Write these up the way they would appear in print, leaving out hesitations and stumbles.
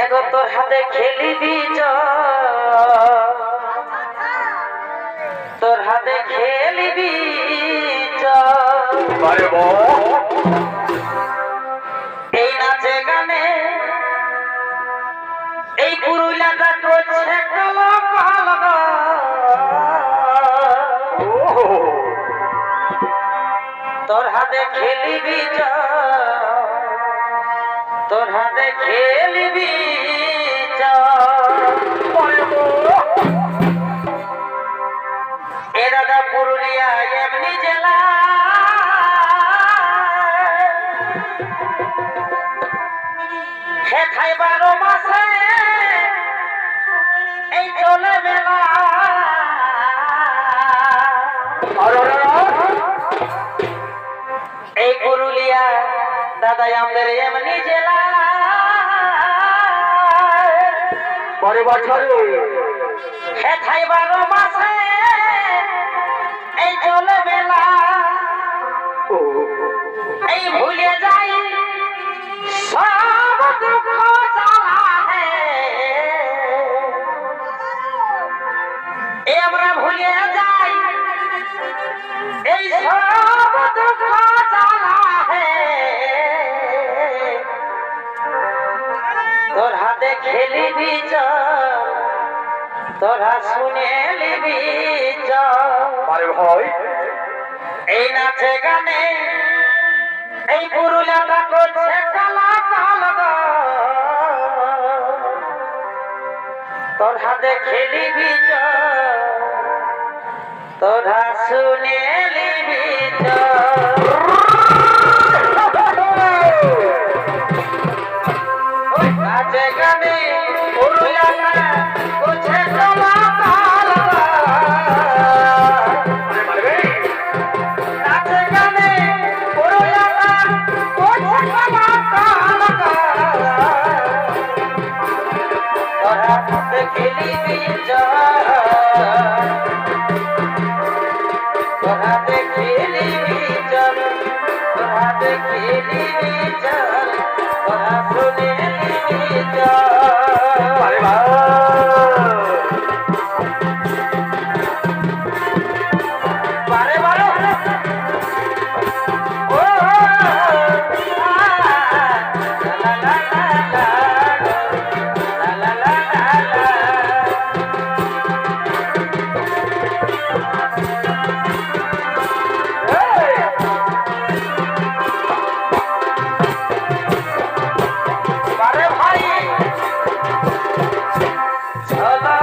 এগো তোর হাতে খেলিবি তোর হাতে খেলিবি এই নাচে গানে এই পুরুলিয়াটা করছে তোর হাতে খেলিবি তোর হাতে খেলিবি এ দাদা পুরুলিয়া এমনি জেলা খাই 12 মাসে এই চলে মেলা এই পুরুলিয়া দাদা আমাদের এমনি জেলা পরে বছরে খাই 12 মাসে এই চলে মেলা এই ভুলে যাই সব দুঃখ জ্বালা আমরা ভুলে যাই এই সব দুঃখ জ্বালা তোর হাতে খেলিবি তোরা শুনে লিবি ভাই এই নাচে গানে এই পুরুলিয়াটা করছে কালা কালা তোর হাতে খেলিবি তোরা শুনে লিবি নাচে গানে পুরুলিয়াটা করছে কালা খেলিবি তোরা খেলিবি তোরা খেলিবি তোরা শুনে লিবি বারে বারে ও ভাই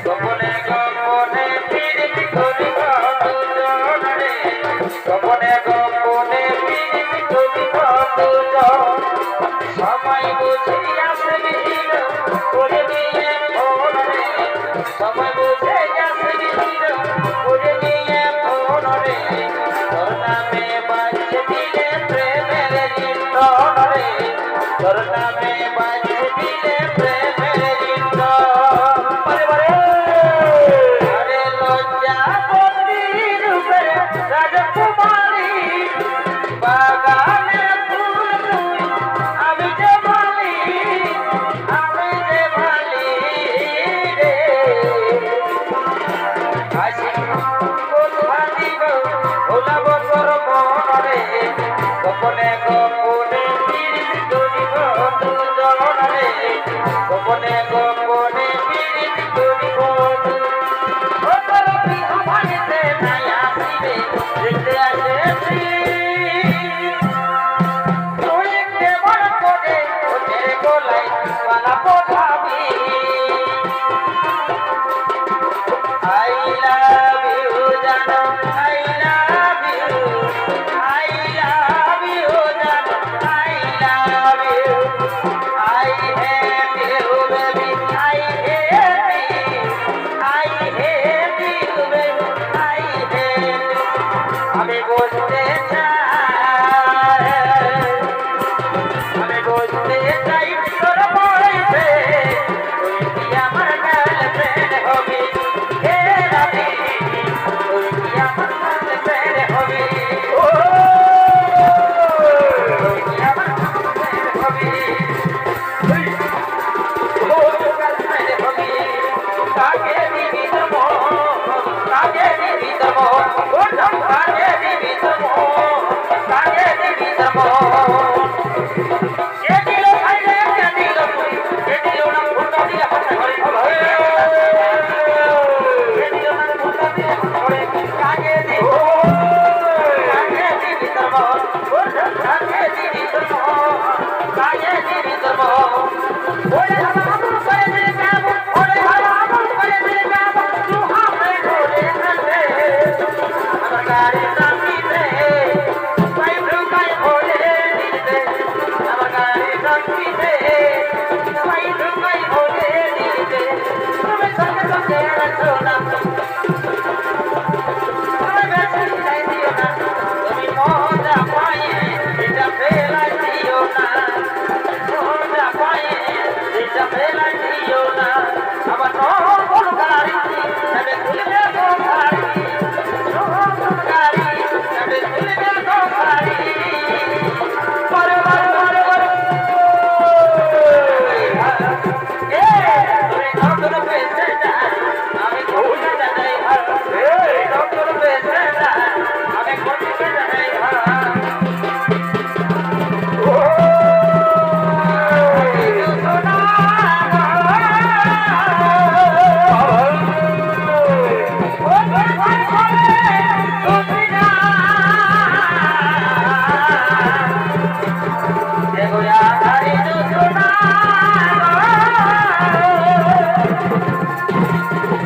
গোপনে গোপনে প্রীতি করিব দুজন রে গোপনে গোপনে প্রীতি করিব দুজন সময় বুঝি আসবি করে নিয়ে ফোন রে সময় বুঝে আসবি করে নিয়ে ফোন রে তোর নামে বাজে দিলে প্রেমের রিংটন রে তোর নামে বাজে দিলে প্রেমের রিংটন আরে লজ্জা বন্দি রূপে রাজকুমারী বাগানে ফুল তুই আমি যে মালি রে হাসি কোথা দিব ভোলাব তোর মন রে গোপনে গোপনে প্রীতি করিব দুজন রে গোপনে গোপনে প্রীতি করিব ও তোর বিহা ভাঙিতে নাই আসিবে দেখতে আসেছি তুই কেমন করে ওদের গলায় মালা পড়াবি I love you, Jano. I love you. I love you, Jano. I love you. I hate you, baby. I hate you. I hate you, baby. I hate you. আমি বলতে চাই আমি বলতে চাই তোর বয়সে তুই কি আমার গার্লফ্রেন্ড হবি হে রাধে তুই কি আমার গার্লফ্রেন্ড হবি ও তুই কি আমার গার্লফ্রেন্ড হবি ও গার্লফ্রেন্ড হবি কাকে দিবি তম কাকে দিবি তম ও কাকে দিবি তম কাকে দিবি তম কে দিল খাইলে কে দিল তুই কে দিল না ফুটা দিয়ে হাতে ধরে কে দিল না ফুটা দিয়ে ধরে কাকে দিব কাকে দিবি তম ও কাকে দিবি তম কাকে দিবি তম ওরে হারাম করে দে কাম ওরে হারাম করে দে কাম তু হামে ঢোলে কাছে আমার গাড়ি সামনে পাই ভুকাই ভোলে দিতে আমার গাড়ি সামনে পাই ভুকাই ভোলে দিতে তুমি সঙ্গে সঙ্গে রাখো না তুমি বেশি চাই দিও না তুমি মজা পাই এটা ফেলাই দিও না মজা পাই এটা ফেলাই দিও না আবার কোন গাড়ি তবে খুলবে তো গাড়ি গাড়ি তবে খুলবে তো গাড়ি পরে পরে পরে পরে এ তুই ডক্টর পেছে না আমি কোথায় যাই এ ডক্টর পেছে না আমি কোথায় যাই ও সোনা ও ভাই ভাই তুমি না এগোয়া ধারি সোনা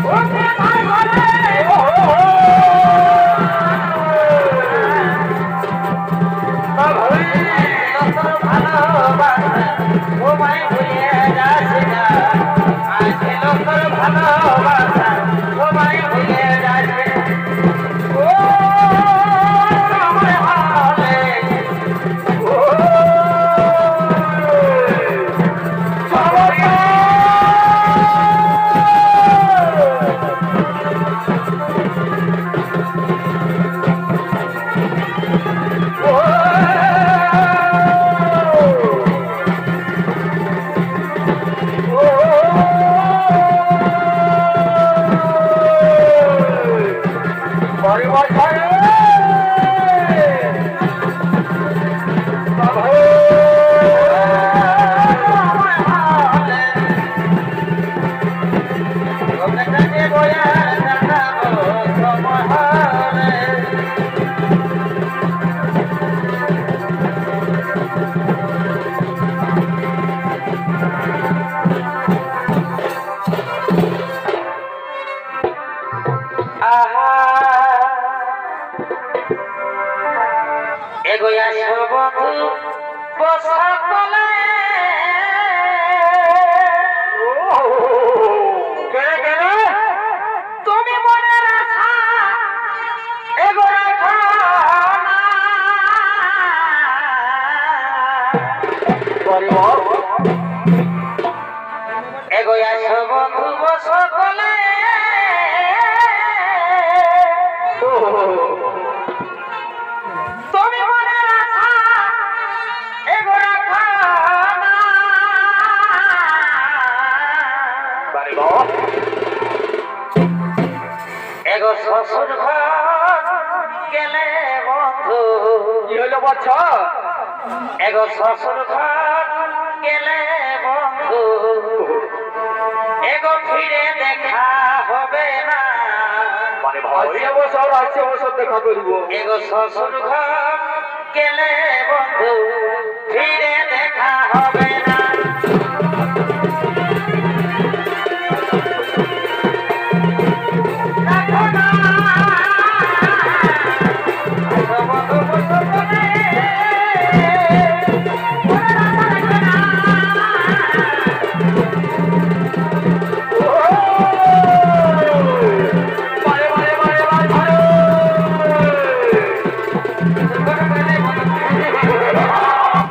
ও ভাই ভাই ও ভালোবাসা ও মাই ভুলিয়ে যাস না আজ লোকর ভালোবাসা ও মাই ভুলিয়ে যাস ও আমার হালে ও এগোয় আসো বন্ধু বসা কলে কেন কেন তুমি মনে রাখা এগো রাখা পরিবার এগোয় আসো বন্ধু বসা কলে তুমি মনে রাখা এগো রাখা পরিবার এগো শ্বশুর ঘর গেলে বন্ধু কি হলো বাচ্চা এগো শ্বশুর ঘর গেলে বন্ধু এগো ফিরে দেখা হবে না মানে ভাই বছর আসছে বছর দেখা করবো এগো শ্বশুর ঘর গেলে বন্ধু ফিরে দেখা হবে না